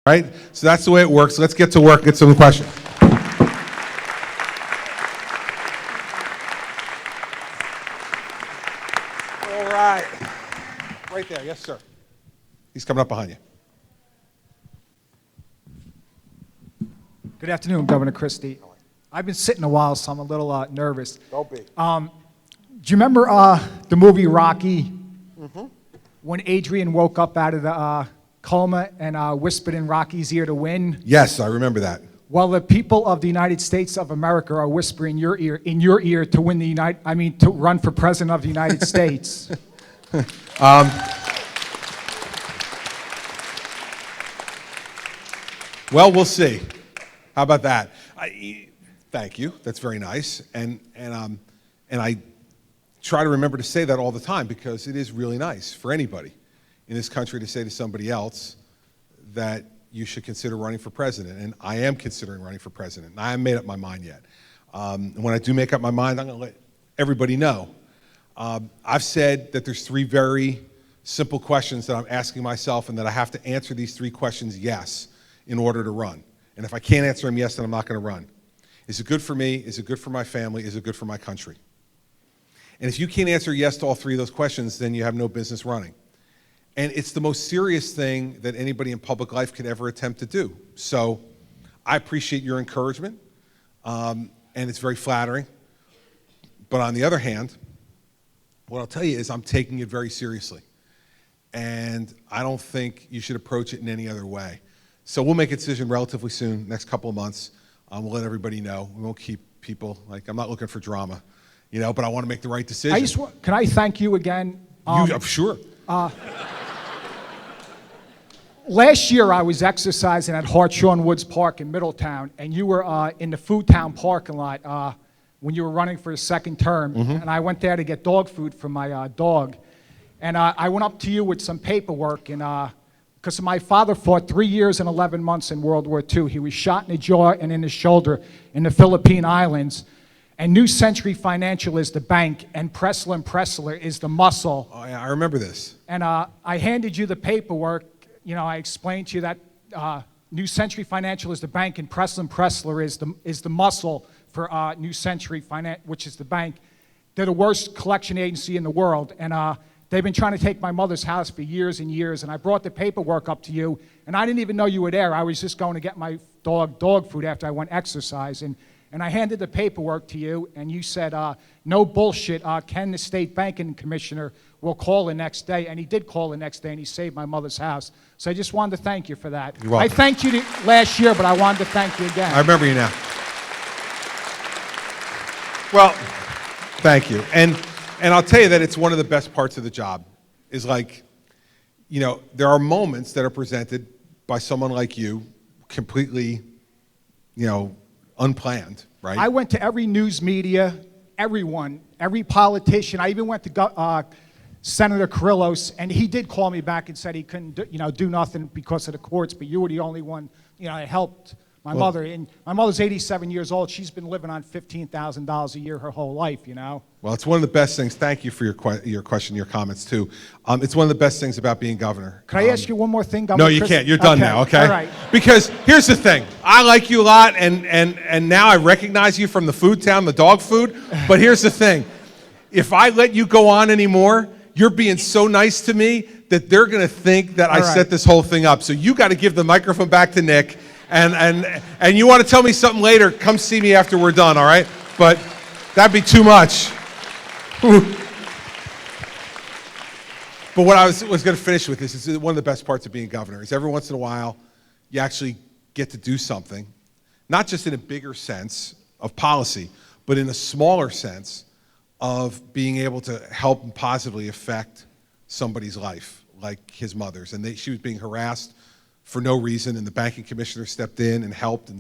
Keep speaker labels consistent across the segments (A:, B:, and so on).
A: right? So that's the way it works. Let's get to work, get some questions. All right. Right there, yes, sir. He's coming up behind you.
B: Good afternoon, Governor Christie. I've been sitting a while, so I'm a little nervous.
A: Don't be.
B: Do you remember the movie Rocky? Mm-hmm. When Adrian woke up out of the coma and whispered in Rocky's ear to win?
A: Yes, I remember that.
B: Well, the people of the United States of America are whispering in your ear to win to run for president of the United States.
A: Well, we'll see. How about that? Thank you. That's very nice. And I try to remember to say that all the time because it is really nice for anybody in this country to say to somebody else that you should consider running for president. And I am considering running for president. I haven't made up my mind yet. When I do make up my mind, I'm going to let everybody know. I've said that there's three very simple questions that I'm asking myself and that I have to answer these three questions yes in order to run. And if I can't answer them yes, then I'm not going to run. Is it good for me? Is it good for my family? Is it good for my country? And if you can't answer yes to all three of those questions, then you have no business running. And it's the most serious thing that anybody in public life could ever attempt to do. So I appreciate your encouragement, and it's very flattering. But on the other hand, what I'll tell you is I'm taking it very seriously. And I don't think you should approach it in any other way. So we'll make a decision relatively soon, next couple of months. We'll let everybody know. We won't keep people, I'm not looking for drama, but I want to make the right decision.
B: Can I thank you again?
A: Sure.
B: Last year I was exercising at Hartshorn Woods Park in Middletown, and you were in the Food Town parking lot when you were running for a second term. Mm-hmm. And I went there to get dog food for my dog. And I went up to you with some paperwork, and because my father fought 3 years and 11 months in World War II. He was shot in the jaw and in the shoulder in the Philippine Islands. And New Century Financial is the bank, and Pressler & Pressler is the muscle.
A: Oh, yeah, I remember this.
B: And I handed you the paperwork. I explained to you that New Century Financial is the bank, and Pressler & Pressler is the muscle for New Century Financial, which is the bank. They're the worst collection agency in the world. And they've been trying to take my mother's house for years and years, and I brought the paperwork up to you, and I didn't even know you were there. I was just going to get my dog food after I went exercise, and I handed the paperwork to you, and you said, no bullshit, Ken, the state banking commissioner, will call the next day, and he did call the next day, and he saved my mother's house. So I just wanted to thank you for that.
A: You're welcome.
B: I thanked you last year, but I wanted to thank you again.
A: I remember you now. Well, thank you. And I'll tell you that it's one of the best parts of the job is there are moments that are presented by someone like you completely, unplanned, right?
B: I went to every news media, everyone, every politician. I even went to Senator Carrillo's, and he did call me back and said he couldn't do nothing because of the courts, but you were the only one that helped my mother. And my mother's 87 years old. She's been living on $15,000 a year her whole life,
A: Well, it's one of the best things. Thank you for your question, your comments, too. It's one of the best things about being governor.
B: Can I ask you one more thing, Governor?
A: No, you can't. You're done now, okay?
B: All right.
A: Because here's the thing. I like you a lot, and now I recognize you from the Food Town, the dog food. But here's the thing. If I let you go on anymore, you're being so nice to me that they're going to think that I set this whole thing up. So you got to give the microphone back to Nick. And you want to tell me something later, come see me after we're done, all right? But that'd be too much. But what I was going to finish with this is one of the best parts of being governor is every once in a while you actually get to do something, not just in a bigger sense of policy, but in a smaller sense of being able to help and positively affect somebody's life, like his mother's. And she was being harassed for no reason, and the banking commissioner stepped in and helped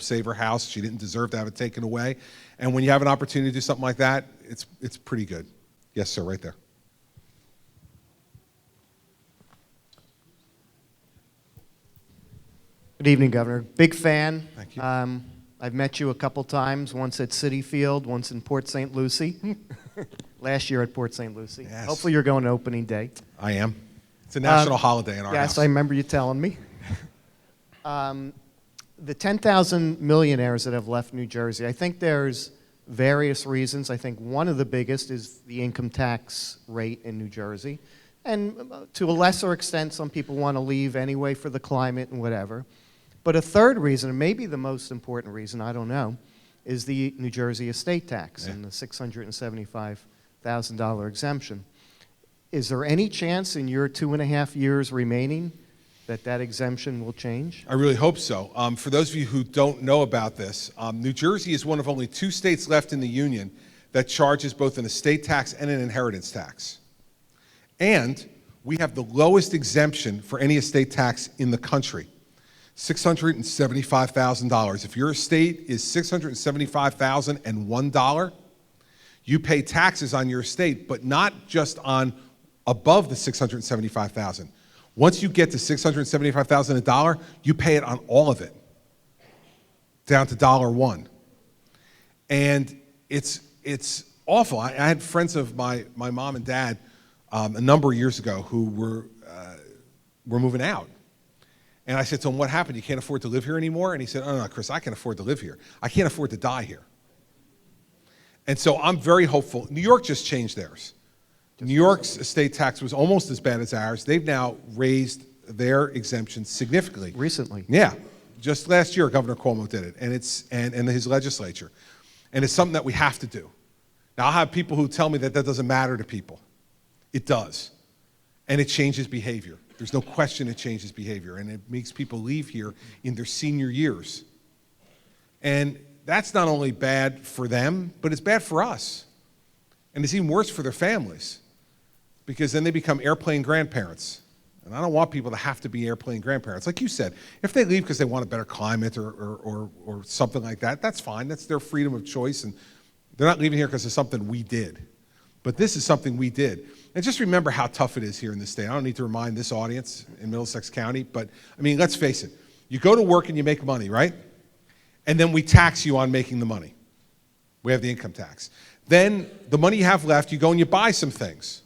A: save her house. She didn't deserve to have it taken away. And when you have an opportunity to do something like that, it's pretty good. Yes, sir, right there.
C: Good evening, Governor. Big fan.
A: Thank you.
C: I've met you a couple times, once at Citi Field, once in Port St. Lucie. Last year at Port St. Lucie.
A: Yes.
C: Hopefully you're going to opening day.
A: I am. It's a national holiday in our house.
C: Yes, I remember you telling me. The 10,000 millionaires that have left New Jersey, I think there's various reasons. I think one of the biggest is the income tax rate in New Jersey. And to a lesser extent, some people want to leave anyway for the climate and whatever. But a third reason, and maybe the most important reason, I don't know, is the New Jersey estate tax and the $675,000 exemption. Is there any chance in your 2.5 years remaining that that exemption will change?
A: I really hope so. For those of you who don't know about this, New Jersey is one of only 2 states left in the union that charges both an estate tax and an inheritance tax. And we have the lowest exemption for any estate tax in the country, $675,000. If your estate is $675,001, you pay taxes on your estate, but not just on above the $675,000. Once you get to $675,000, you pay it on all of it, down to $1. And it's awful. I had friends of my mom and dad a number of years ago who were moving out. And I said to him, what happened? You can't afford to live here anymore? And he said, oh, no, Chris, I can afford to live here. I can't afford to die here. And so I'm very hopeful. New York just changed theirs. New York's estate tax was almost as bad as ours. They've now raised their exemption significantly.
C: Recently.
A: Yeah. Just last year, Governor Cuomo did it, and his legislature. And it's something that we have to do. Now, I'll have people who tell me that doesn't matter to people. It does. And it changes behavior. There's no question it changes behavior, and it makes people leave here in their senior years. And that's not only bad for them, but it's bad for us. And it's even worse for their families, because then they become airplane grandparents. And I don't want people to have to be airplane grandparents. Like you said, if they leave because they want a better climate or something like that, that's fine. That's their freedom of choice, and they're not leaving here because of something we did. But this is something we did. And just remember how tough it is here in this state. I don't need to remind this audience in Middlesex County, but I mean, let's face it. You go to work and you make money, right? And then we tax you on making the money. We have the income tax. Then the money you have left, you go and you buy some things.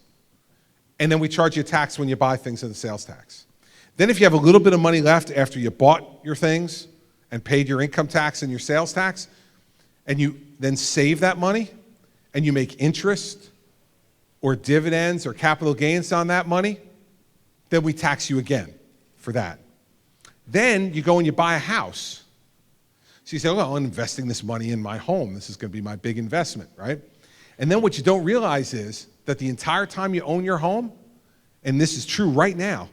A: And then we charge you a tax when you buy things in the sales tax. Then if you have a little bit of money left after you bought your things and paid your income tax and your sales tax, and you then save that money and you make interest or dividends or capital gains on that money, then we tax you again for that. Then you go and you buy a house. So you say, well, I'm investing this money in my home. This is going to be my big investment, right? And then what you don't realize is that the entire time you own your home, and this is true right now,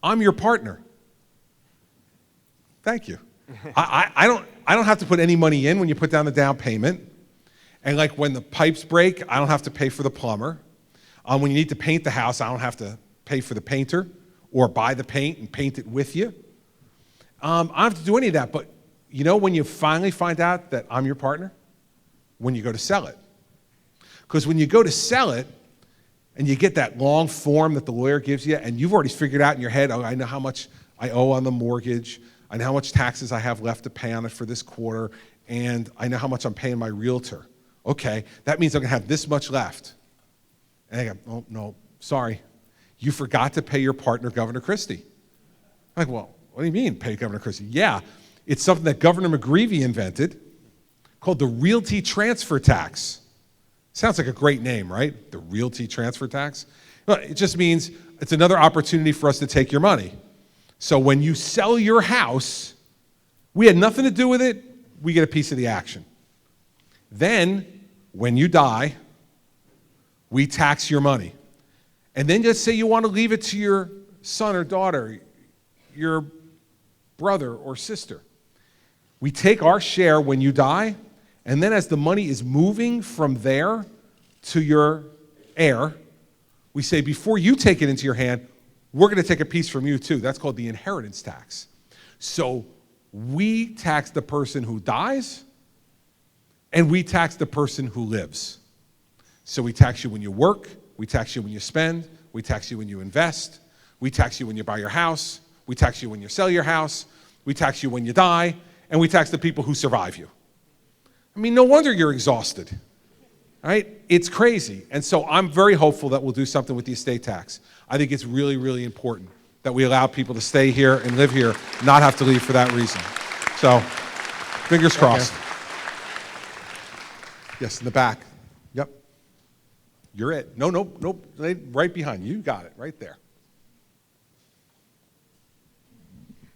A: I'm your partner. Thank you. I don't have to put any money in when you put down the down payment. And like when the pipes break, I don't have to pay for the plumber. When you need to paint the house, I don't have to pay for the painter or buy the paint and paint it with you. I don't have to do any of that. But you know when you finally find out that I'm your partner? When you go to sell it. Because when you go to sell it and you get that long form that the lawyer gives you, and you've already figured out in your head, oh, I know how much I owe on the mortgage, I know how much taxes I have left to pay on it for this quarter, and I know how much I'm paying my realtor. Okay, that means I'm going to have this much left. And I go, oh, no, sorry. You forgot to pay your partner, Governor Christie. I'm like, well, what do you mean, pay Governor Christie? Yeah, it's something that Governor McGreevey invented called the realty transfer tax. Sounds like a great name, right? The realty transfer tax. Well, it just means it's another opportunity for us to take your money. So when you sell your house, we had nothing to do with it, we get a piece of the action. Then, when you die, we tax your money. And then just say you want to leave it to your son or daughter, your brother or sister. We take our share when you die, and then as the money is moving from there to your heir, we say, before you take it into your hand, we're going to take a piece from you too. That's called the inheritance tax. So we tax the person who dies, and we tax the person who lives. So we tax you when you work, we tax you when you spend, we tax you when you invest, we tax you when you buy your house, we tax you when you sell your house, we tax you when you die, and we tax the people who survive you. I mean, no wonder you're exhausted, right? It's crazy. And so I'm very hopeful that we'll do something with the estate tax. I think it's really, really important. that we allow people to stay here and live here, not have to leave for that reason. So, fingers crossed. Yes, in the back. Yep. You're it. No, right behind you. You got it, right there.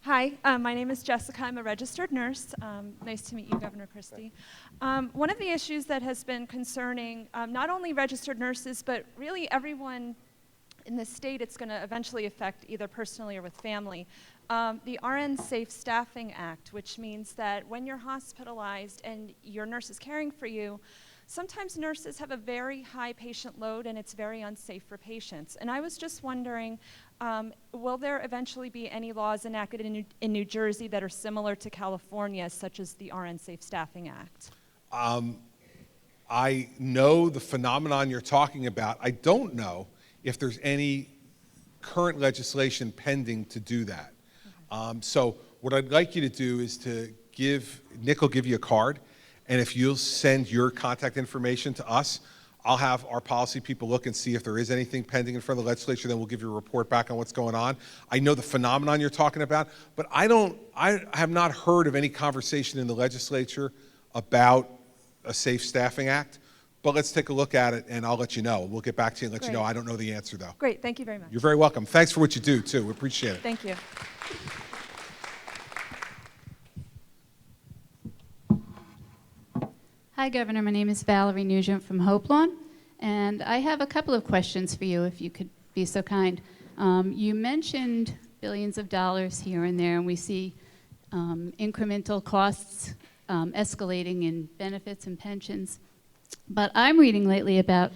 D: Hi, my name is Jessica. I'm a registered nurse. Nice to meet you, Governor Christie. One of the issues that has been concerning not only registered nurses, but really everyone in the state, it's going to eventually affect either personally or with family. The RN Safe Staffing Act, which means that when you're hospitalized and your nurse is caring for you, sometimes nurses have a very high patient load and it's very unsafe for patients. And I was just wondering, will there eventually be any laws enacted in New Jersey that are similar to California, such as the RN Safe Staffing Act?
A: I know the phenomenon you're talking about. I don't know if there's any current legislation pending to do that. Okay. So what I'd like you to do is to Nick will give you a card, and if you'll send your contact information to us, I'll have our policy people look and see if there is anything pending in front of the legislature, then we'll give you a report back on what's going on. I know the phenomenon you're talking about, but I have not heard of any conversation in the legislature about a Safe Staffing Act. But let's take a look at it, and I'll let you know. We'll get back to you and let you know. I don't know the answer, though.
D: Great, thank you very much.
A: You're very welcome. Thanks for what you do, too. We appreciate it.
D: Thank you.
E: Hi, Governor. My name is Valerie Nugent from Hope Lawn, and I have a couple of questions for you, if you could be so kind. You mentioned billions of dollars here and there, and we see incremental costs escalating in benefits and pensions. But I'm reading lately about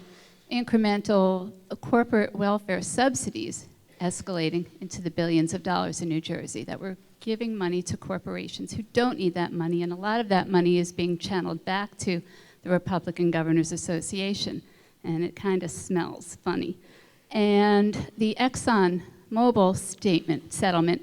E: incremental corporate welfare subsidies escalating into the billions of dollars in New Jersey, that we're giving money to corporations who don't need that money, and a lot of that money is being channeled back to the Republican Governors Association, and it kind of smells funny. And the Exxon Mobil settlement,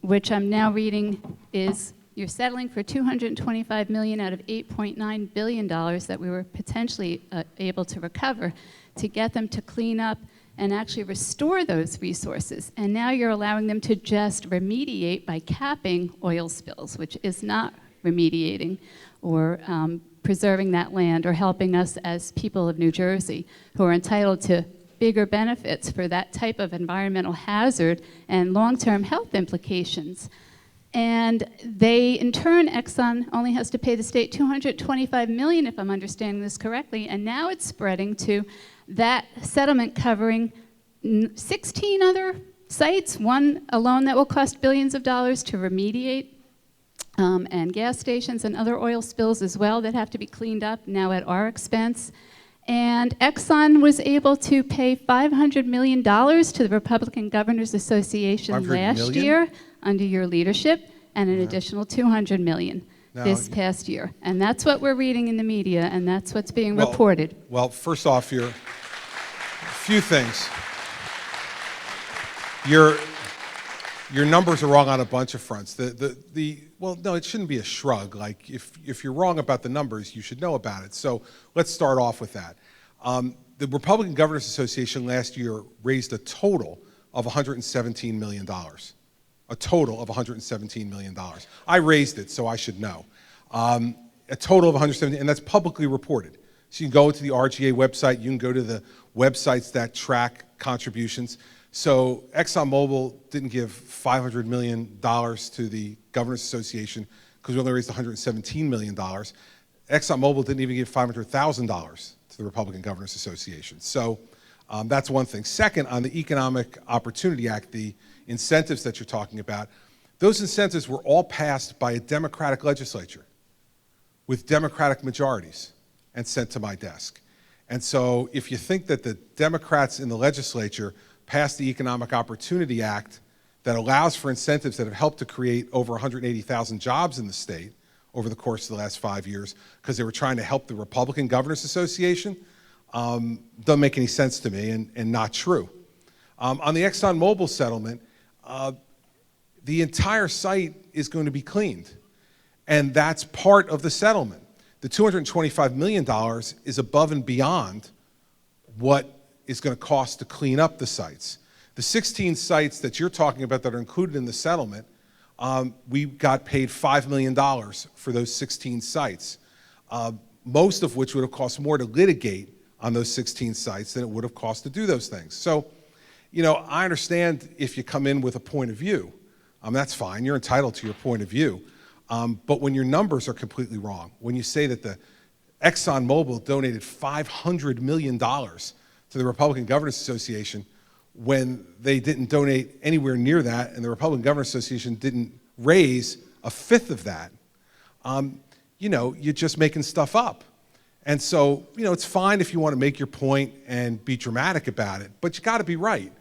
E: which I'm now reading is you're settling for $225 million out of $8.9 billion that we were potentially able to recover to get them to clean up and actually restore those resources. And now you're allowing them to just remediate by capping oil spills, which is not remediating or preserving that land or helping us as people of New Jersey who are entitled to bigger benefits for that type of environmental hazard and long-term health implications. And they, in turn, Exxon only has to pay the state $225 million, if I'm understanding this correctly, and now it's spreading to that settlement covering 16 other sites, one alone that will cost billions of dollars to remediate, and gas stations and other oil spills as well that have to be cleaned up, now at our expense. And Exxon was able to pay $500 million to the Republican Governors Association last year under your leadership, and an additional $200 million this past year. And that's what we're reading in the media, and that's what's being reported.
A: Well, first off, a few things. Your numbers are wrong on a bunch of fronts. Well, no, it shouldn't be a shrug. Like, if you're wrong about the numbers, you should know about it. So let's start off with that. The Republican Governors Association last year raised a total of $117 million. A total of $117 million. I raised it, so I should know. A total of 117, and that's publicly reported. So you can go to the RGA website, you can go to the websites that track contributions. So ExxonMobil didn't give $500 million to the Governors Association because we only raised $117 million. ExxonMobil didn't even give $500,000 to the Republican Governors Association. So that's one thing. Second, on the Economic Opportunity Act, the incentives that you're talking about, those incentives were all passed by a Democratic legislature with Democratic majorities and sent to my desk. And so if you think that the Democrats in the legislature passed the Economic Opportunity Act that allows for incentives that have helped to create over 180,000 jobs in the state over the course of the last 5 years because they were trying to help the Republican Governors Association, doesn't make any sense to me and not true. On the ExxonMobil settlement, the entire site is going to be cleaned, and that's part of the settlement. The $225 million is above and beyond what is going to cost to clean up the sites. The 16 sites that you're talking about that are included in the settlement, we got paid $5 million for those 16 sites, most of which would have cost more to litigate on those 16 sites than it would have cost to do those things. So, you know, I understand if you come in with a point of view. That's fine. You're entitled to your point of view. But when your numbers are completely wrong, when you say that the ExxonMobil donated $500 million to the Republican Governors Association when they didn't donate anywhere near that, and the Republican Governors Association didn't raise a fifth of that, you know, you're just making stuff up. And so, you know, it's fine if you want to make your point and be dramatic about it, but you got to be right.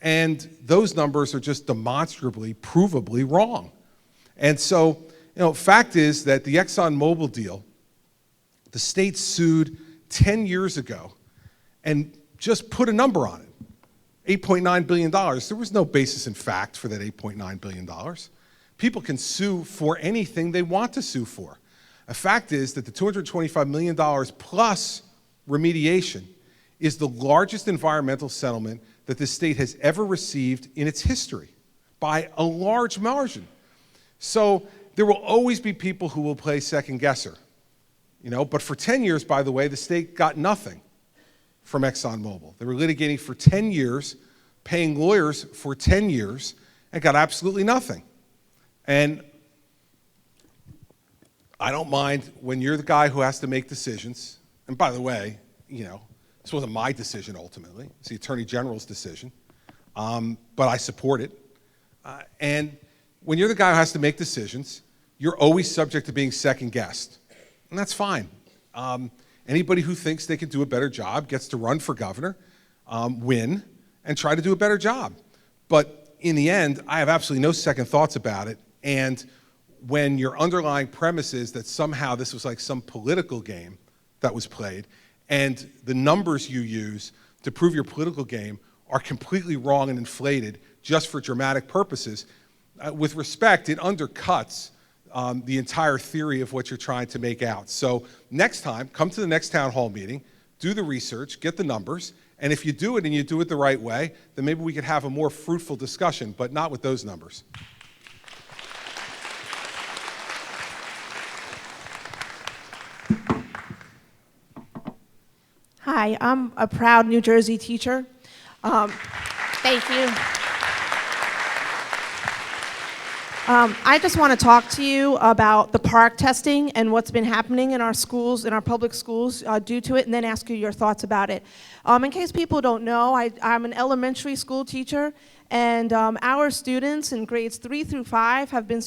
A: And those numbers are just demonstrably, provably wrong. And so, you know, fact is that the ExxonMobil deal, the state sued 10 years ago and just put a number on it, $8.9 billion. There was no basis in fact for that $8.9 billion. People can sue for anything they want to sue for. A fact is that the $225 million plus remediation is the largest environmental settlement that the state has ever received in its history by a large margin. So there will always be people who will play second guesser, you know, but for 10 years, by the way, the state got nothing from ExxonMobil. They were litigating for 10 years, paying lawyers for 10 years, and got absolutely nothing. And I don't mind when you're the guy who has to make decisions, and by the way, you know, this wasn't my decision ultimately, it's the Attorney General's decision, but I support it. And when you're the guy who has to make decisions, you're always subject to being second guessed, and that's fine. Anybody who thinks they can do a better job gets to run for governor, win, and try to do a better job. But in the end, I have absolutely no second thoughts about it, and when your underlying premise is that somehow this was like some political game that was played, and the numbers you use to prove your political game are completely wrong and inflated just for dramatic purposes, with respect, it undercuts the entire theory of what you're trying to make out. So next time, come to the next town hall meeting, do the research, get the numbers, and if you do it and you do it the right way, then maybe we could have a more fruitful discussion, but not with those numbers.
F: Hi, I'm a proud New Jersey teacher. Thank you. I just want to talk to you about the PARCC testing and what's been happening in our schools, in our public schools due to it, and then ask you your thoughts about it. In case people don't know, I'm an elementary school teacher, and our students in grades 3 through 5 have been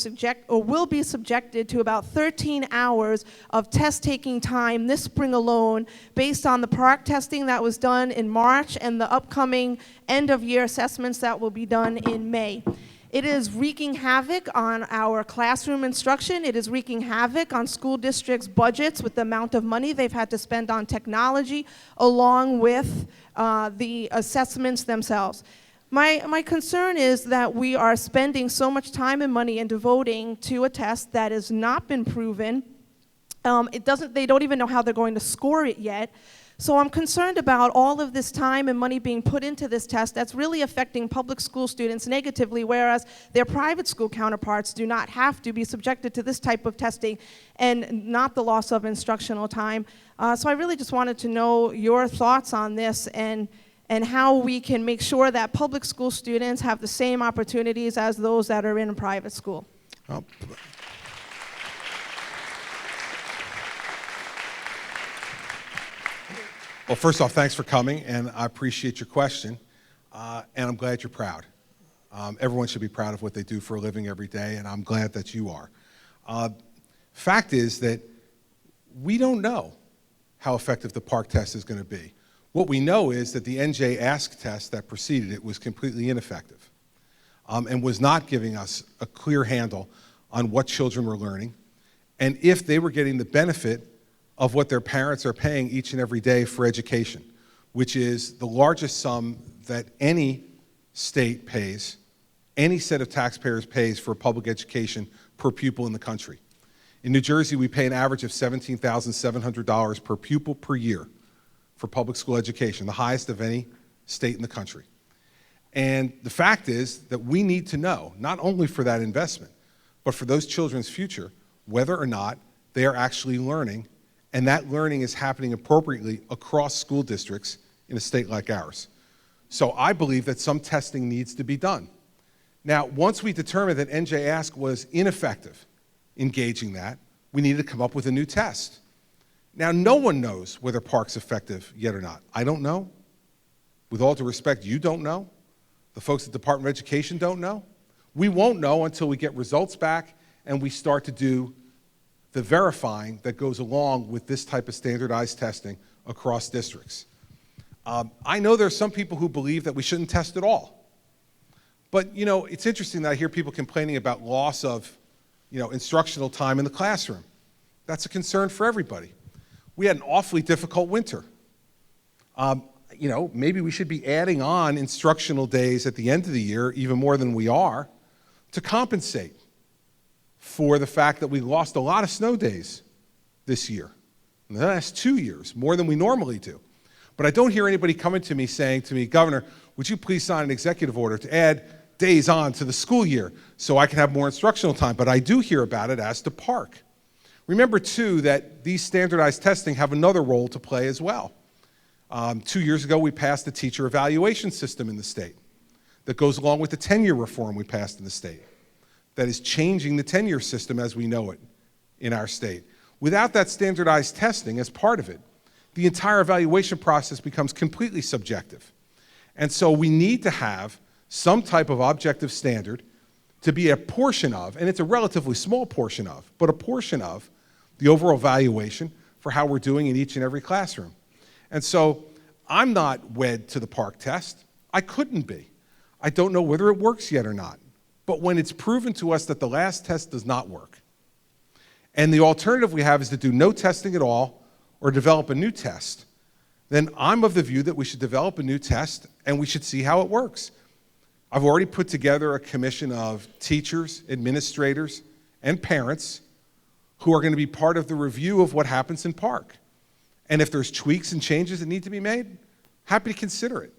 F: will be subjected to about 13 hours of test-taking time this spring alone based on the PARCC testing that was done in March and the upcoming end-of-year assessments that will be done in May. It is wreaking havoc on our classroom instruction. It is wreaking havoc on school districts' budgets with the amount of money they've had to spend on technology, along with the assessments themselves. My concern is that we are spending so much time and money and devoting to a test that has not been proven. They don't even know how they're going to score it yet. So I'm concerned about all of this time and money being put into this test that's really affecting public school students negatively, whereas their private school counterparts do not have to be subjected to this type of testing and not the loss of instructional time. So I really just wanted to know your thoughts on this and how we can make sure that public school students have the same opportunities as those that are in a private school.
A: Oh. Well, first off, thanks for coming, and I appreciate your question, and I'm glad you're proud. Everyone should be proud of what they do for a living every day, and I'm glad that you are. Fact is that we don't know how effective the PARCC test is going to be. What we know is that the NJ Ask test that preceded it was completely ineffective and was not giving us a clear handle on what children were learning and if they were getting the benefit of what their parents are paying each and every day for education, which is the largest sum that any state pays, any set of taxpayers pays for public education per pupil in the country. In New Jersey, we pay an average of $17,700 per pupil per year for public school education, the highest of any state in the country. And the fact is that we need to know, not only for that investment, but for those children's future, whether or not they are actually learning, and that learning is happening appropriately across school districts in a state like ours. So I believe that some testing needs to be done. Now, once we determined that NJ Ask was ineffective in gauging that, we needed to come up with a new test. Now, no one knows whether PARCC's effective yet or not. I don't know. With all due respect, you don't know. The folks at the Department of Education don't know. We won't know until we get results back and we start to do the verifying that goes along with this type of standardized testing across districts. I know there are some people who believe that we shouldn't test at all. But, you know, it's interesting that I hear people complaining about loss of, you know, instructional time in the classroom. That's a concern for everybody. We had an awfully difficult winter. You know, maybe we should be adding on instructional days at the end of the year, even more than we are, to compensate for the fact that we lost a lot of snow days this year, in the last 2 years, more than we normally do. But I don't hear anybody coming to me saying to me, Governor, would you please sign an executive order to add days on to the school year so I can have more instructional time? But I do hear about it as to PARCC. Remember, too, that these standardized testing have another role to play as well. 2 years ago, we passed a teacher evaluation system in the state that goes along with the tenure reform we passed in the state that is changing the tenure system as we know it in our state. Without that standardized testing as part of it, the entire evaluation process becomes completely subjective. And so we need to have some type of objective standard to be a portion of, and it's a relatively small portion of, but a portion of the overall evaluation for how we're doing in each and every classroom. And so I'm not wed to the PARCC test. I couldn't be. I don't know whether it works yet or not. But when it's proven to us that the last test does not work, and the alternative we have is to do no testing at all or develop a new test, then I'm of the view that we should develop a new test and we should see how it works. I've already put together a commission of teachers, administrators, and parents who are going to be part of the review of what happens in PARCC. And if there's tweaks and changes that need to be made, happy to consider it.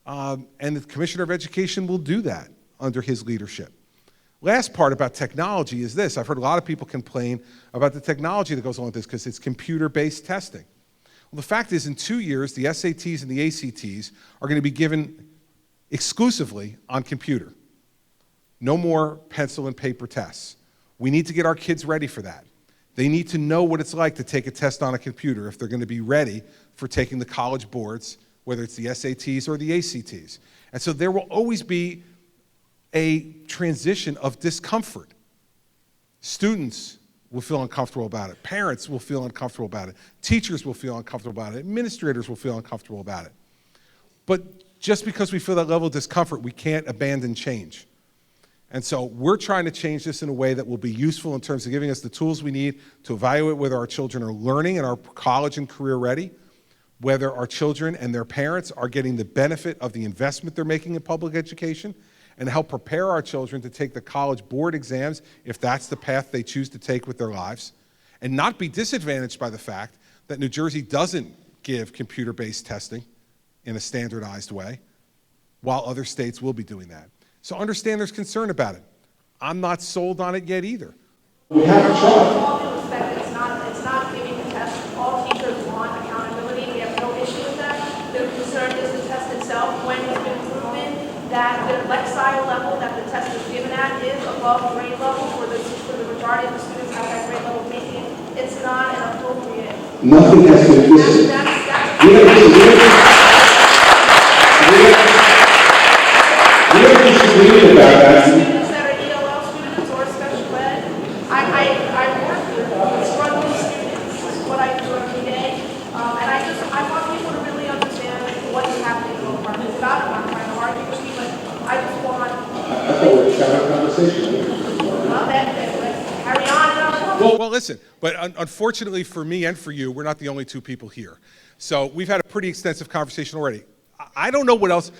A: And the Commissioner of Education will do that under his leadership. Last part about technology is this. I've heard a lot of people complain about the technology that goes along with this because it's computer-based testing. Well, the fact is, in 2 years, the SATs and the ACTs are going to be given exclusively on computer. No more pencil and paper tests. We need to get our kids ready for that. They need to know what it's like to take a test on a computer if they're going to be ready for taking the college boards, whether it's the SATs or the ACTs. And so there will always be a transition of discomfort. Students will feel uncomfortable about it. Parents will feel uncomfortable about it. Teachers will feel uncomfortable about it. Administrators will feel uncomfortable about it. But just because we feel that level of discomfort, we can't abandon change. And so we're trying to change this in a way that will be useful in terms of giving us the tools we need to evaluate whether our children are learning and are college and career ready, whether our children and their parents are getting the benefit of the investment they're making in public education, and help prepare our children to take the college board exams if that's the path they choose to take with their lives, and not be disadvantaged by the fact that New Jersey doesn't give computer-based testing in a standardized way, while other states will be doing that. So understand there's concern about it. I'm not sold on it yet either.
F: We have to try. All due respect, it's not giving the test. All teachers want accountability. We have no issue with that. The concern is the test itself. When it's been proven that the Lexile level that the test is given at is above grade level for the majority of the students at that grade level taking it, it's not an appropriate.
G: Nothing has been listed. We are disagreeing about that.
F: Students that are ELL students or special ed, I work with struggling students. This is what I do every day. And I want people to really understand what is happening in Oak Park. It's not about trying to argue with you, but I just want.
G: I thought we were having a conversation.
F: Let's carry on.
A: Well, listen, but unfortunately for me and for you, we're not the only two people here. So we've had a pretty extensive conversation already. I don't know what else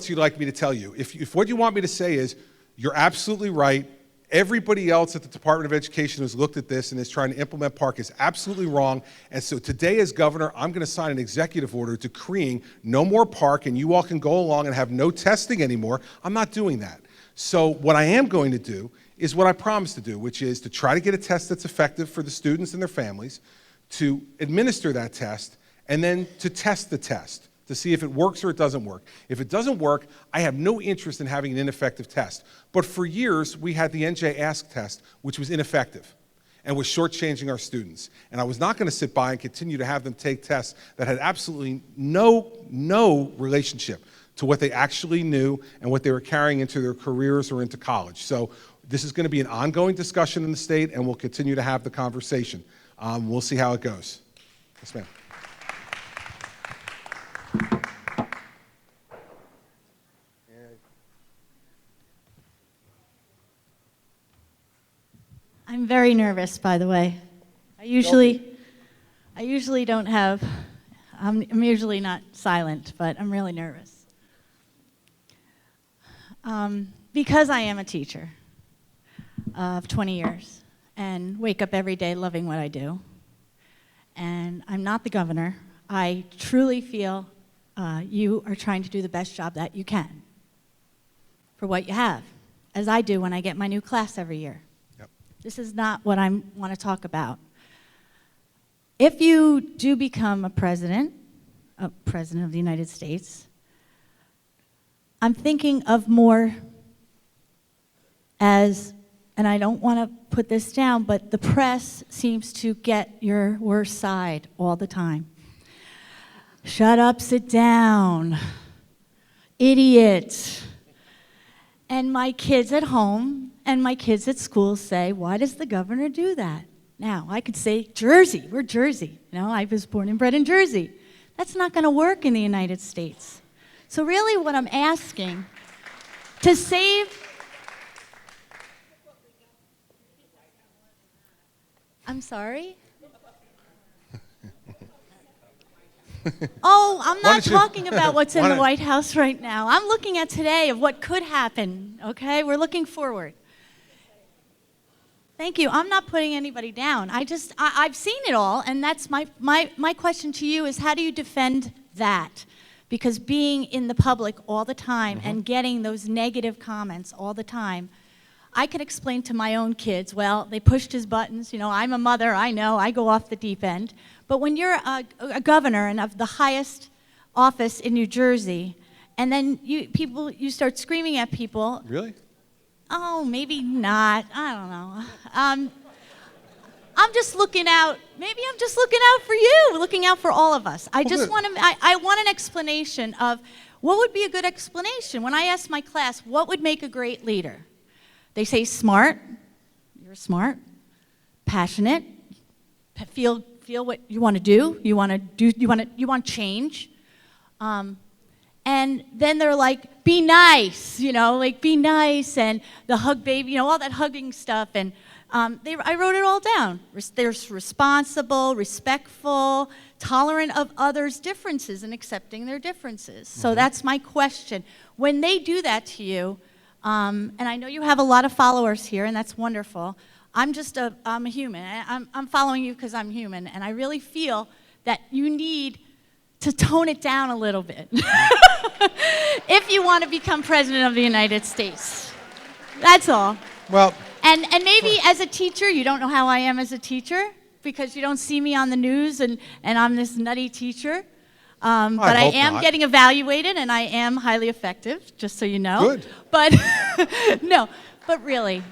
A: you'd like me to tell you. If what you want me to say is, you're absolutely right, Everybody else at the Department of Education who's looked at this and is trying to implement PARCC is absolutely wrong. And so today as governor, I'm going to sign an executive order decreeing no more PARCC, and you all can go along and have no testing anymore. I'm not doing that. So what I am going to do is what I promised to do, which is to try to get a test that's effective for the students and their families, to administer that test, and then to test the test to see if it works or it doesn't work. If it doesn't work, I have no interest in having an ineffective test. But for years, we had the NJ Ask test, which was ineffective and was shortchanging our students. And I was not going to sit by and continue to have them take tests that had absolutely no relationship to what they actually knew and what they were carrying into their careers or into college. So this is going to be an ongoing discussion in the state, and we'll continue to have the conversation. We'll see how it goes. Yes, ma'am.
H: I'm very nervous, by the way. I usually don't have, I'm usually not silent, but I'm really nervous. Because I am a teacher of 20 years and wake up every day loving what I do, and I'm not the governor, I truly feel you are trying to do the best job that you can for what you have, as I do when I get my new class every year. This is not what I want to talk about. If you do become a president of the United States, I'm thinking of more as, and I don't want to put this down, but the press seems to get your worst side all the time. Shut up, sit down, idiot. And my kids at home and my kids at school say, why does the governor do that? Now, I could say, Jersey, we're Jersey. You know, I was born and bred in Jersey. That's not going to work in the United States. So really what I'm asking, to save... I'm sorry? Oh, I'm not talking about what's in the White House right now. I'm looking at today of what could happen, okay? We're looking forward. Thank you. I'm not putting anybody down. I've seen it all, and that's my question to you is, how do you defend that? Because being in the public all the time and getting those negative comments all the time, I could explain to my own kids, well, they pushed his buttons. You know, I'm a mother, I know, I go off the deep end. But when you're a governor and of the highest office in New Jersey, and then you start screaming at people.
A: Really?
H: Oh, maybe not. I don't know. I'm just looking out. Maybe I'm just looking out for you, looking out for all of us. I want an explanation of what would be a good explanation. When I ask my class, what would make a great leader? They say smart. You're smart, passionate, feel what you want to do. You want change. And then they're like, be nice, you know, like be nice, and the hug baby, you know, all that hugging stuff. And I wrote it all down. There's responsible, respectful, tolerant of others' differences and accepting their differences. So that's my question. When they do that to you, and I know you have a lot of followers here, and that's wonderful. I'm a human. I'm following you because I'm human, and I really feel that you need to tone it down a little bit if you want to become president of the United States. That's all.
A: Well,
H: and maybe as a teacher, you don't know how I am as a teacher because you don't see me on the news and I'm this nutty teacher. But I am getting evaluated and I am highly effective, just so you know.
A: Good.
H: But no, but really,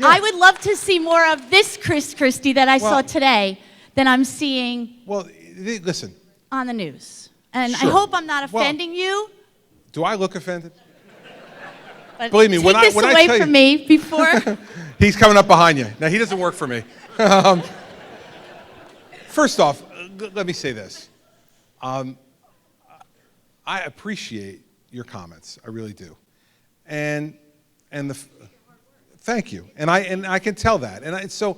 H: I would love to see more of this Christie that I saw today than I'm seeing.
A: Well, listen.
H: On the news. And
A: Sure.
H: I hope I'm not offending you.
A: Do I look offended?
H: But
A: Believe me, when I
H: take this away
A: tell
H: from
A: you,
H: me before.
A: He's coming up behind you. Now, he doesn't work for me. First off, let me say this. I appreciate your comments. I really do. And thank you. And I can tell that. And so,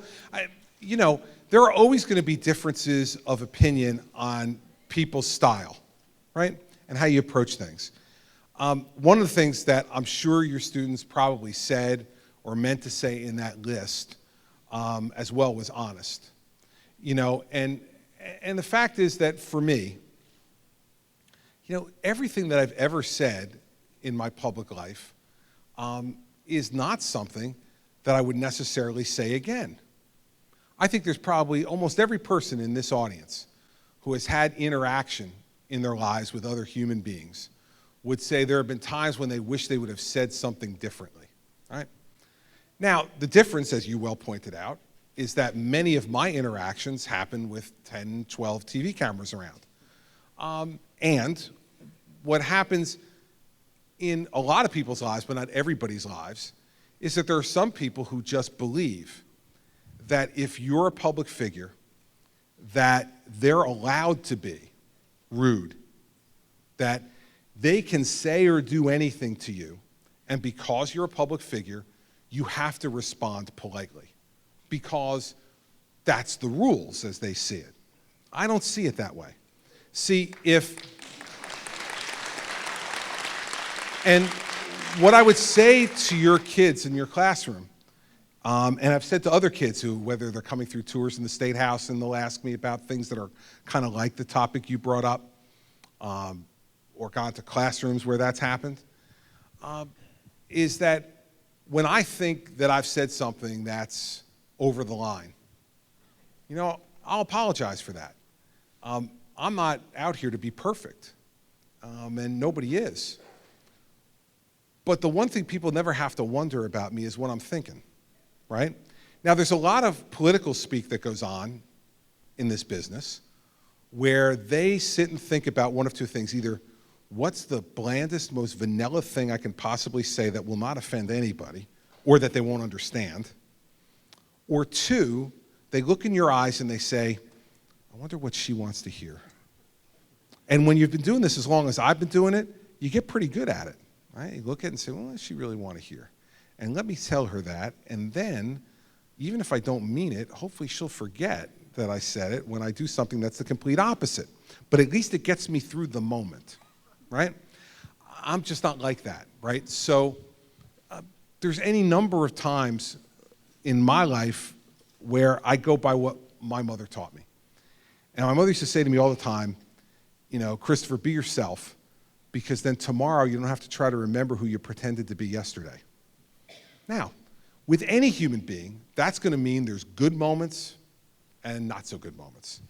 A: you know, there are always going to be differences of opinion on people's style, right? And how you approach things. One of the things that I'm sure your students probably said or meant to say in that list, as well was honest. You know, and the fact is that for me, you know, everything that I've ever said in my public life is not something that I would necessarily say again. I think there's probably almost every person in this audience who has had interaction in their lives with other human beings would say there have been times when they wish they would have said something differently, right? Now, the difference, as you well pointed out, is that many of my interactions happen with 10, 12 TV cameras around. And what happens in a lot of people's lives, but not everybody's lives, is that there are some people who just believe that if you're a public figure, that they're allowed to be rude, that they can say or do anything to you, and because you're a public figure, you have to respond politely, because that's the rules as they see it. I don't see it that way. See, and what I would say to your kids in your classroom, and I've said to other kids who, whether they're coming through tours in the State House and they'll ask me about things that are kind of like the topic you brought up, or gone to classrooms where that's happened, is that when I think that I've said something that's over the line, you know, I'll apologize for that. I'm not out here to be perfect, and nobody is. But the one thing people never have to wonder about me is what I'm thinking, right? Now, there's a lot of political speak that goes on in this business where they sit and think about one of two things. Either what's the blandest, most vanilla thing I can possibly say that will not offend anybody or that they won't understand? Or two, they look in your eyes and they say, I wonder what she wants to hear. And when you've been doing this as long as I've been doing it, you get pretty good at it. Right? You look at it and say, well, what does she really want to hear? And let me tell her that, and then, even if I don't mean it, hopefully she'll forget that I said it when I do something that's the complete opposite. But at least it gets me through the moment, right? I'm just not like that, right? So there's any number of times in my life where I go by what my mother taught me. And my mother used to say to me all the time, you know, Christopher, be yourself, because then tomorrow you don't have to try to remember who you pretended to be yesterday. Now, with any human being, that's going to mean there's good moments and not so good moments.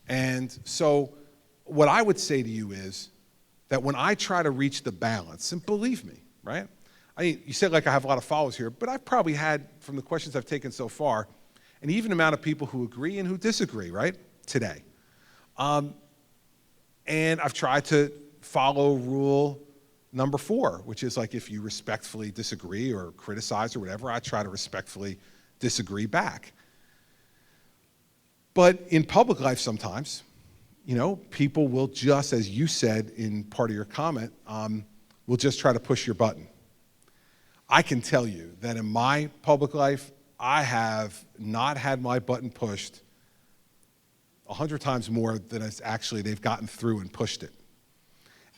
A: And so what I would say to you is that when I try to reach the balance, and believe me, right? I mean, you said like I have a lot of followers here, but I've probably had, from the questions I've taken so far, an even amount of people who agree and who disagree, right, today. And I've tried to follow rule number 4, which is like if you respectfully disagree or criticize or whatever, I try to respectfully disagree back. But in public life sometimes, you know, people will just, as you said in part of your comment, will just try to push your button. I can tell you that in my public life, I have not had my button pushed 100 times more than it's actually they've gotten through and pushed it.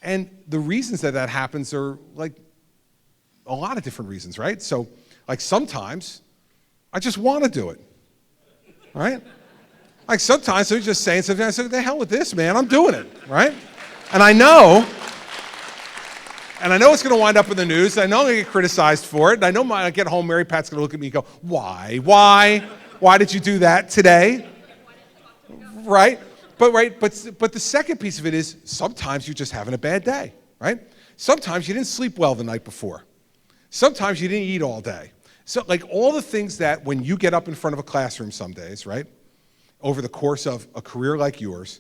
A: And the reasons that that happens are like a lot of different reasons, right? So like sometimes I just want to do it, right? Like sometimes they're just saying something, I say, the hell with this, man, I'm doing it, right? And I know it's going to wind up in the news. I know I'm going to get criticized for it. And I know when I get home, Mary Pat's going to look at me and go, why did you do that today? Right? But the second piece of it is sometimes you're just having a bad day, right? Sometimes you didn't sleep well the night before. Sometimes you didn't eat all day. So like all the things that when you get up in front of a classroom some days, right, over the course of a career like yours,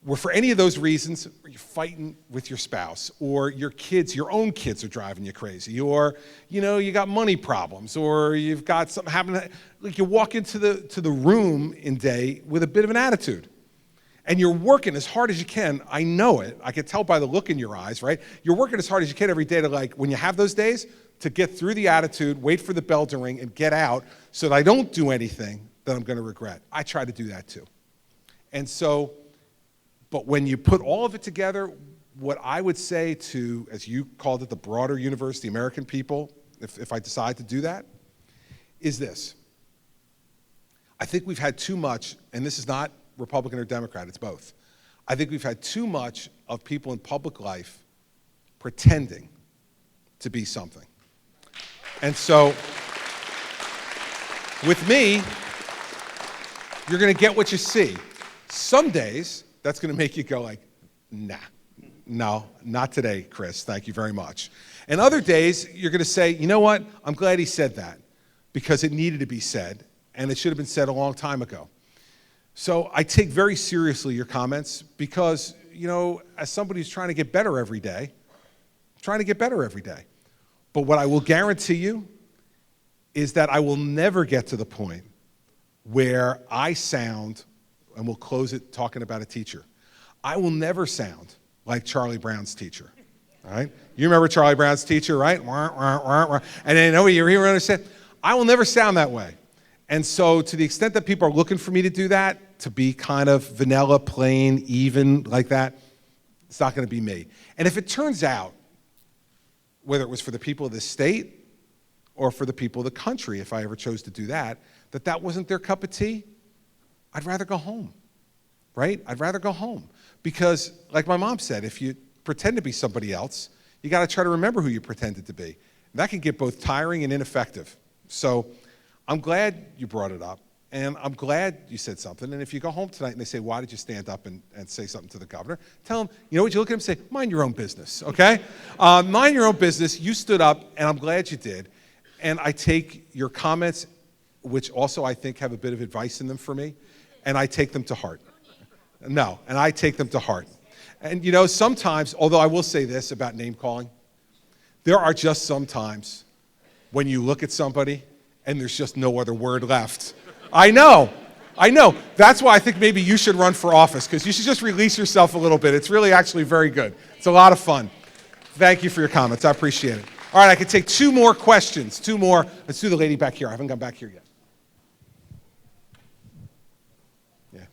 A: where for any of those reasons, you're fighting with your spouse, or your kids, your own kids are driving you crazy, or you know, you got money problems, or you've got something happening, like you walk into the room in day with a bit of an attitude. And you're working as hard as you can. I know it. I can tell by the look in your eyes, right? You're working as hard as you can every day to, like, when you have those days, to get through the attitude, wait for the bell to ring, and get out so that I don't do anything that I'm going to regret. I try to do that too. And so, but when you put all of it together, what I would say to, as you called it, the broader universe, the American people, if I decide to do that, is this. I think we've had too much, and this is not Republican or Democrat, it's both. I think we've had too much of people in public life pretending to be something. And so, with me, you're going to get what you see. Some days, that's going to make you go like, nah, no, not today, Chris, thank you very much. And other days, you're going to say, you know what, I'm glad he said that, because it needed to be said, and it should have been said a long time ago. So I take very seriously your comments because, you know, as somebody who's trying to get better every day, But what I will guarantee you is that I will never get to the point where I sound, and we'll close it talking about a teacher, I will never sound like Charlie Brown's teacher, all right? You remember Charlie Brown's teacher, right? And then, oh, you hear what I said? I will never sound that way. And so to the extent that people are looking for me to do that, to be kind of vanilla, plain, even, like that, it's not going to be me. And if it turns out, whether it was for the people of this state or for the people of the country, if I ever chose to do that, that wasn't their cup of tea, I'd rather go home, right? I'd rather go home. Because, like my mom said, if you pretend to be somebody else, you got to try to remember who you pretended to be. That can get both tiring and ineffective. So I'm glad you brought it up, and I'm glad you said something. And if you go home tonight and they say, why did you stand up and say something to the governor? Tell them, you know what, you look at him and say, mind your own business, okay? Mind your own business. You stood up, and I'm glad you did. And I take your comments, which also I think have a bit of advice in them for me, and I take them to heart. No, and I take them to heart. And you know, sometimes, although I will say this about name calling, there are just some times when you look at somebody and there's just no other word left. I know. That's why I think maybe you should run for office, because you should just release yourself a little bit. It's really actually very good. It's a lot of fun. Thank you for your comments. I appreciate it. All right, I can take two more questions. Two more. Let's do the lady back here. I haven't gone back here yet. Yeah.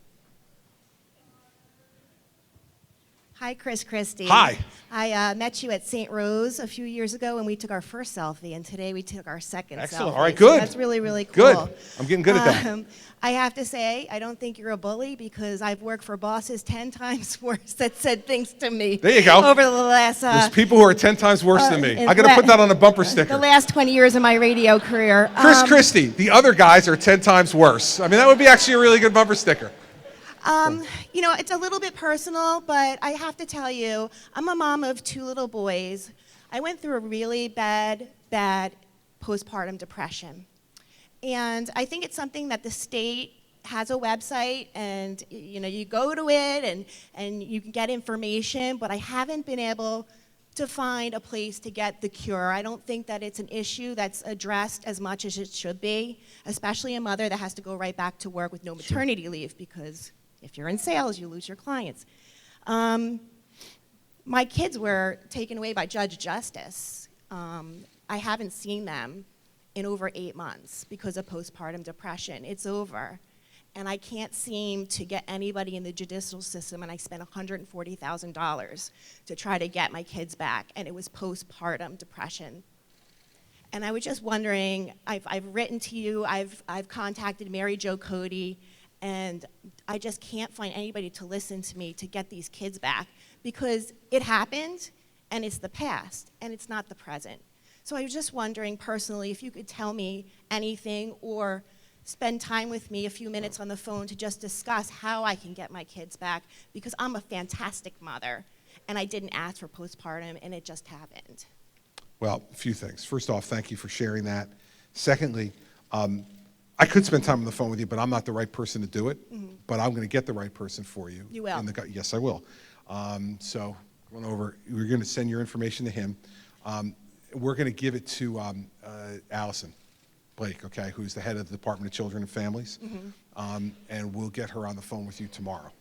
I: Hi, Christie.
A: Hi.
I: I met you at St. Rose a few years ago, and we took our first selfie, and today we took our second
A: Excellent.
I: selfie.
A: All right,
I: So
A: good.
I: that's really, really cool.
A: Good. I'm getting good at that.
I: I have to say, I don't think you're a bully, because I've worked for bosses 10 times worse that said things to me.
A: There you go.
I: Over the last...
A: There's people who are 10 times worse than me.
I: in
A: I got to put that on a bumper sticker.
I: The last 20 years of my radio career.
A: Christie, the other guys are 10 times worse. I mean, that would be actually a really good bumper sticker.
I: You know, it's a little bit personal, but I have to tell you, I'm a mom of 2 little boys. I went through a really bad postpartum depression. And I think it's something that the state has a website, and you know, you go to it and you can get information, but I haven't been able to find a place to get the cure. I don't think that it's an issue that's addressed as much as it should be, especially a mother that has to go right back to work with no maternity leave, because if you're in sales, you lose your clients. My kids were taken away by Judge Justice. I haven't seen them in over 8 months because of postpartum depression. It's over. And I can't seem to get anybody in the judicial system, and I spent $140,000 to try to get my kids back, and it was postpartum depression. And I was just wondering, I've written to you, I've contacted Mary Jo Cody, and I just can't find anybody to listen to me to get these kids back, because it happened, and it's the past, and it's not the present. So I was just wondering personally if you could tell me anything, or spend time with me, a few minutes on the phone, to just discuss how I can get my kids back, because I'm a fantastic mother, and I didn't ask for postpartum, and it just happened.
A: Well, a few things. First off, thank you for sharing that. Secondly, I could spend time on the phone with you, but I'm not the right person to do it. Mm-hmm. But I'm going to get the right person for you.
I: You will?
A: Yes, I will. So going over, we're going to send your information to him. We're going to give it to Allison Blake, okay, who's the head of the Department of Children and Families. Mm-hmm. And we'll get her on the phone with you tomorrow.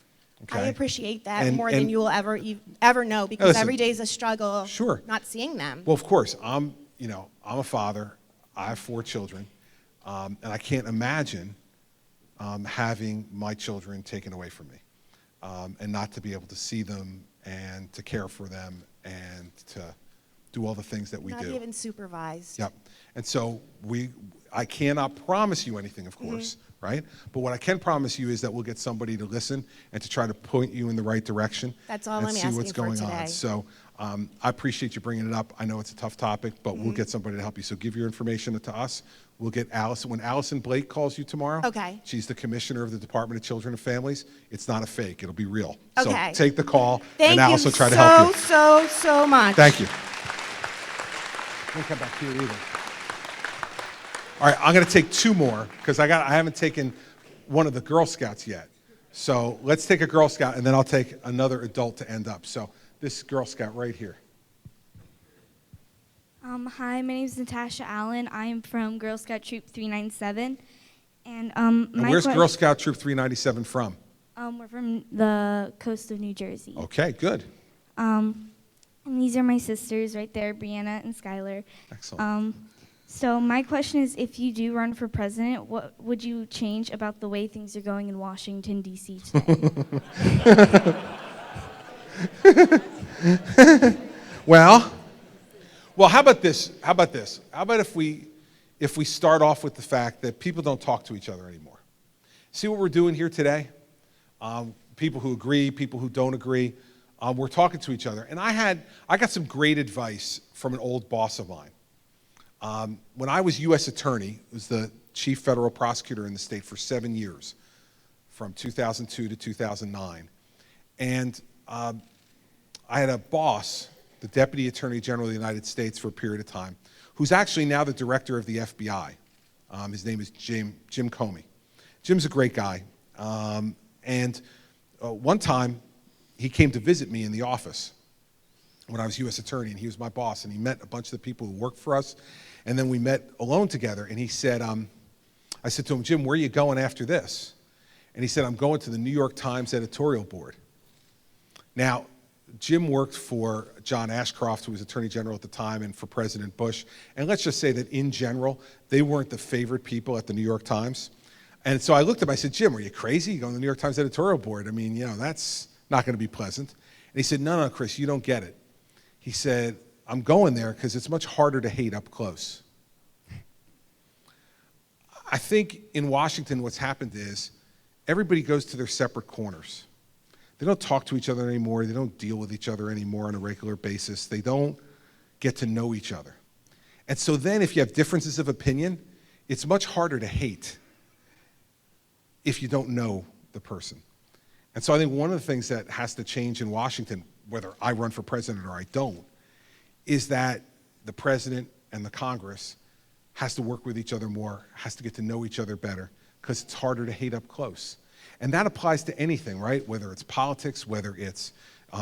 A: Okay?
I: I appreciate that more than you will ever know, because
A: listen,
I: every day is a struggle.
A: Sure.
I: Not seeing them.
A: Well, of course, I'm a father. I have 4 children. And I can't imagine having my children taken away from me, and not to be able to see them and to care for them and to do all the things that we
I: Not
A: do.
I: even supervised.
A: Yep. And so I cannot promise you anything, of course, right? But what I can promise you is that we'll get somebody to listen and to try to point you in the right direction.
I: That's all
A: and
I: I'm
A: see
I: asking
A: what's
I: for
A: going on.
I: today.
A: So I appreciate you bringing it up. I know it's a tough topic, but we'll get somebody to help you. So give your information to us. We'll get Allison. When Allison Blake calls you tomorrow,
I: Okay.
A: she's the commissioner of the Department of Children and Families. It's not a fake. It'll be real.
I: Okay.
A: So take the call,
I: Thank
A: and
I: you
A: Allison will try to help you.
I: so much.
A: Thank you. Don't come back here either. All right, I'm going to take two more because I haven't taken one of the Girl Scouts yet. So let's take a Girl Scout, and then I'll take another adult to end up. So this Girl Scout right here.
J: Hi, my name is Natasha Allen. I'm from Girl Scout Troop 397. And
A: And where's Girl Scout Troop 397 from?
J: We're from the coast of New Jersey.
A: Okay, good.
J: And these are my sisters right there, Brianna and Skylar.
A: Excellent.
J: So my question is, if you do run for president, what would you change about the way things are going in Washington, D.C. today?
A: Well, how about this? How about if we start off with the fact that people don't talk to each other anymore? See what we're doing here today? People who agree, people who don't agree, we're talking to each other. And I got some great advice from an old boss of mine. When I was U.S. Attorney, I was the chief federal prosecutor in the state for 7 years, from 2002 to 2009. And I had a boss, the Deputy Attorney General of the United States for a period of time, who's actually now the director of the FBI. His name is Jim Comey. Jim's a great guy. And one time, he came to visit me in the office when I was U.S. Attorney, and he was my boss, and he met a bunch of the people who worked for us, and then we met alone together, and he said, I said to him, Jim, where are you going after this? And he said, I'm going to the New York Times editorial board. Now, Jim worked for John Ashcroft, who was Attorney General at the time, and for President Bush, and let's just say that in general, they weren't the favorite people at the New York Times. And so I looked at him, I said, Jim, are you crazy? You go on the New York Times editorial board. I mean, that's not going to be pleasant. And he said, no, Chris, you don't get it. He said, I'm going there because it's much harder to hate up close. I think in Washington what's happened is everybody goes to their separate corners. They don't talk to each other anymore. They don't deal with each other anymore on a regular basis. They don't get to know each other. And so then if you have differences of opinion, it's much harder to hate if you don't know the person. And so I think one of the things that has to change in Washington, whether I run for president or I don't, is that the president and the Congress has to work with each other more, has to get to know each other better, because it's harder to hate up close. And that applies to anything, right? Whether it's politics, whether it's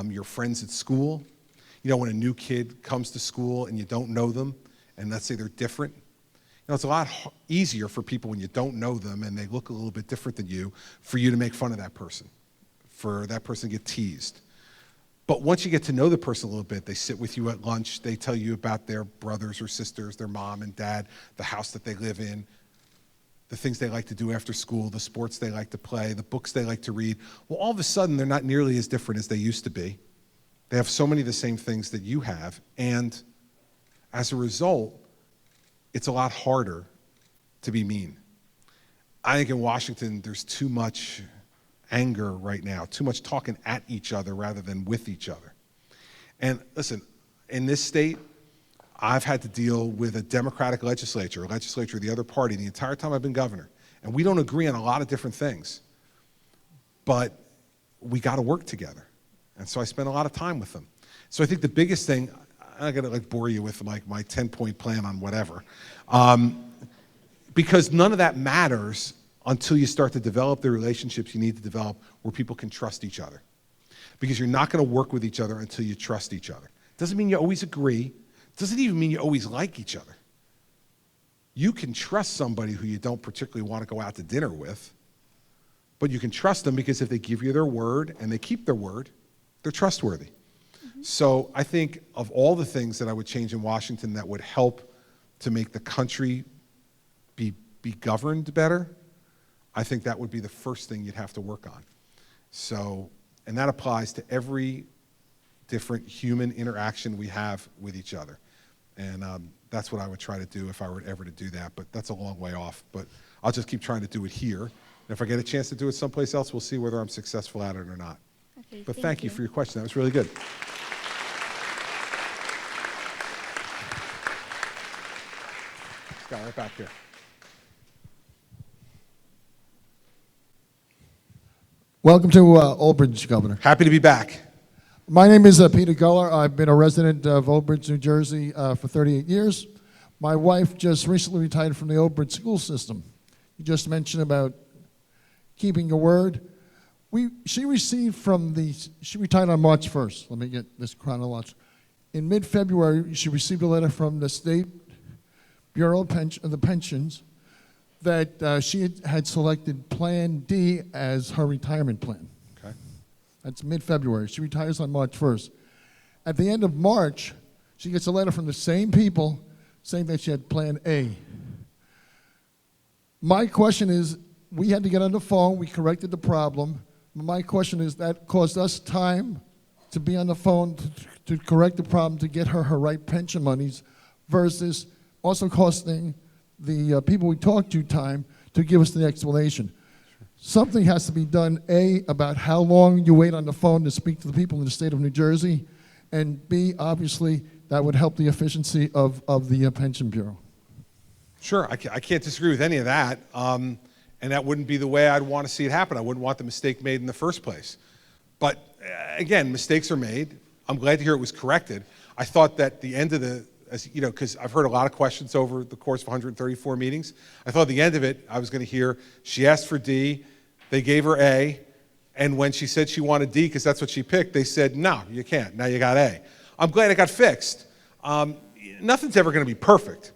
A: your friends at school. When a new kid comes to school and you don't know them, and let's say they're different, it's a lot easier for people when you don't know them and they look a little bit different than you, for you to make fun of that person, for that person to get teased. But once you get to know the person a little bit, they sit with you at lunch, they tell you about their brothers or sisters, their mom and dad, the house that they live in, the things they like to do after school, the sports they like to play, the books they like to read. Well, all of a sudden, they're not nearly as different as they used to be. They have so many of the same things that you have, and as a result, it's a lot harder to be mean. I think in Washington, there's too much anger right now, too much talking at each other rather than with each other. And listen, in this state, I've had to deal with a Democratic legislature, a legislature of the other party, the entire time I've been governor. And we don't agree on a lot of different things. But we got to work together. And so I spend a lot of time with them. So I think the biggest thing, I'm not going to bore you with my 10-point plan on whatever, because none of that matters until you start to develop the relationships you need to develop where people can trust each other. Because you're not going to work with each other until you trust each other. Doesn't mean you always agree. Doesn't even mean you always like each other. You can trust somebody who you don't particularly want to go out to dinner with, but you can trust them because if they give you their word and they keep their word, they're trustworthy. Mm-hmm. So I think of all the things that I would change in Washington that would help to make the country be governed better, I think that would be the first thing you'd have to work on. So, and that applies to every different human interaction we have with each other. And that's what I would try to do if I were ever to do that, but that's a long way off. But I'll just keep trying to do it here. And if I get a chance to do it someplace else, we'll see whether I'm successful at it or not.
J: Okay,
A: But thank you for your question. That was really good. Scott, right back here.
K: Welcome to Old Bridge, Governor.
A: Happy to be back.
K: My name is Peter Guller. I've been a resident of Old Bridge, New Jersey for 38 years. My wife just recently retired from the Old Bridge school system. You just mentioned about keeping your word. She retired on March 1st. Let me get this chronological. In mid-February, she received a letter from the State Bureau of the Pensions that she had selected Plan D as her retirement plan.
A: Okay.
K: That's mid-February. She retires on March 1st. At the end of March, she gets a letter from the same people saying that she had Plan A. My question is, we had to get on the phone, we corrected the problem. My question is, that caused us time to be on the phone to correct the problem, to get her right pension monies, versus also costing the people we talked to time to give us the explanation. Something has to be done, A, about how long you wait on the phone to speak to the people in the state of New Jersey, and B, obviously, that would help the efficiency of the Pension Bureau.
A: Sure, I can't disagree with any of that, and that wouldn't be the way I'd want to see it happen. I wouldn't want the mistake made in the first place. But again, mistakes are made. I'm glad to hear it was corrected. I thought that the end of the, because I've heard a lot of questions over the course of 134 meetings. I thought at the end of it, I was going to hear, she asked for D, they gave her A, and when she said she wanted D, because that's what she picked, they said, no, you can't, now you got A. I'm glad it got fixed. Nothing's ever going to be perfect.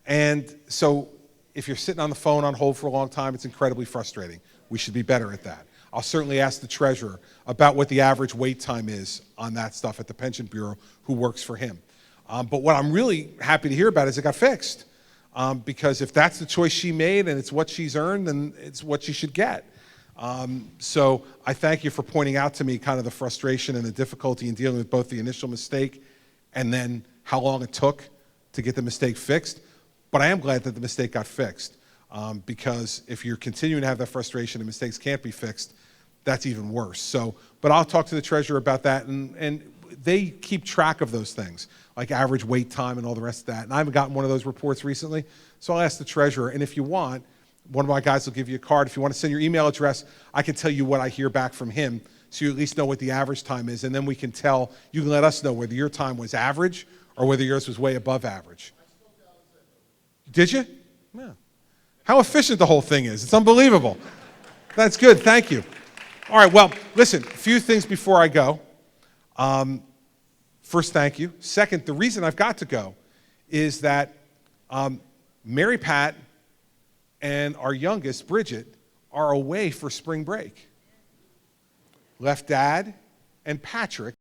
A: And so if you're sitting on the phone on hold for a long time, it's incredibly frustrating. We should be better at that. I'll certainly ask the treasurer about what the average wait time is on that stuff at the Pension Bureau who works for him. But what I'm really happy to hear about is it got fixed. Because if that's the choice she made and it's what she's earned, then it's what she should get. So I thank you for pointing out to me kind of the frustration and the difficulty in dealing with both the initial mistake and then how long it took to get the mistake fixed. But I am glad that the mistake got fixed, because if you're continuing to have that frustration and mistakes can't be fixed, that's even worse. So, but I'll talk to the treasurer about that, and they keep track of those things, like average wait time and all the rest of that. And I haven't gotten one of those reports recently, so I'll ask the treasurer. And if you want, one of my guys will give you a card. If you want to send your email address, I can tell you what I hear back from him, so you at least know what the average time is, and then we can tell, you can let us know whether your time was average or whether yours was way above average. Did you? Yeah. How efficient the whole thing is. It's unbelievable. That's good. Thank you. All right, well, listen, a few things before I go. First, thank you. Second, the reason I've got to go is that Mary Pat and our youngest, Bridget, are away for spring break. Left Dad and Patrick